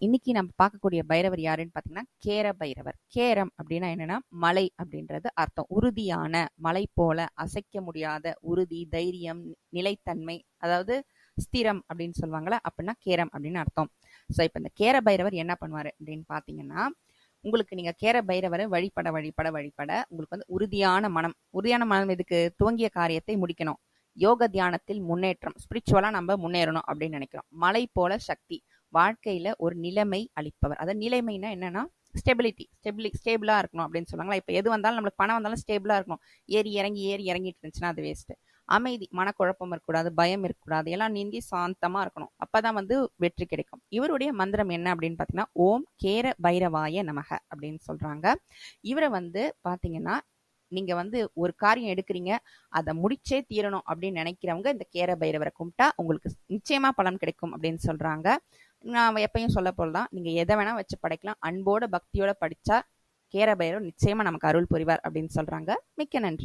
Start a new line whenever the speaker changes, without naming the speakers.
இன்னைக்கு நம்ம பார்க்கக்கூடிய பைரவர் யாருன்னு பார்த்தீங்கன்னா கேர பைரவர். கேரம் அப்படின்னா என்னன்னா மலை அப்படின்றது அர்த்தம். உறுதியான மலை போல அசைக்க முடியாத உறுதி, தைரியம், நிலைத்தன்மை, அதாவது ஸ்திரம் அப்படின்னு சொல்லுவாங்கல்ல, அப்படின்னா கேரம் அப்படின்னு அர்த்தம். ஸோ இப்போ இந்த கேர பைரவர் என்ன பண்ணுவாரு அப்படின்னு பார்த்தீங்கன்னா, உங்களுக்கு நீங்க கேர பைரவரை வழிபட வழிபட வழிபட உங்களுக்கு வந்து உறுதியான மனம் இதுக்கு துவங்கிய காரியத்தை முடிக்கணும். யோக தியானத்தில் முன்னேற்றம், ஸ்பிரிச்சுவலா நம்ம முன்னேறணும் அப்படின்னு நினைக்கிறோம். மலை போல சக்தி, வாழ்க்கையில ஒரு நிலைமை அளிப்பவர். அதாவது நிலைமைனா என்னன்னா ஸ்டேபிளா இருக்கணும் அப்படின்னு சொல்லுவாங்களா. இப்ப எது வந்தாலும் நம்மளுக்கு பணம் வந்தாலும் ஸ்டேபிளா இருக்கணும். ஏறி இறங்கிட்டு இருந்துச்சுன்னா அது வேஸ்ட். அமைதி, மனக்குழப்பம் இருக்கக்கூடாது, பயம் இருக்கக்கூடாது, எல்லாம் நீந்தி சாந்தமா இருக்கணும். அப்பதான் வந்து வெற்றி கிடைக்கும். இவருடைய மந்திரம் என்ன அப்படின்னு பாத்தீங்கன்னா, ஓம் கேர பைரவாய நமக அப்படின்னு சொல்றாங்க. இவரை வந்து பாத்தீங்கன்னா, நீங்க வந்து ஒரு காரியம் எடுக்கிறீங்க, அதை முடிச்சே தீரணும் அப்படின்னு நினைக்கிறவங்க இந்த கேர பைரவரை கும்பிட்டா உங்களுக்கு நிச்சயமா பலன் கிடைக்கும் அப்படின்னு சொல்றாங்க. நான் எப்பயும் சொல்ல போலதான், நீங்க எதை வேணா வச்சு படைக்கலாம். அன்போட பக்தியோட படிச்சா கேர பைரவர் நிச்சயமா நமக்கு அருள் புரிவார் அப்படின்னு சொல்றாங்க. மிக்க நன்றி.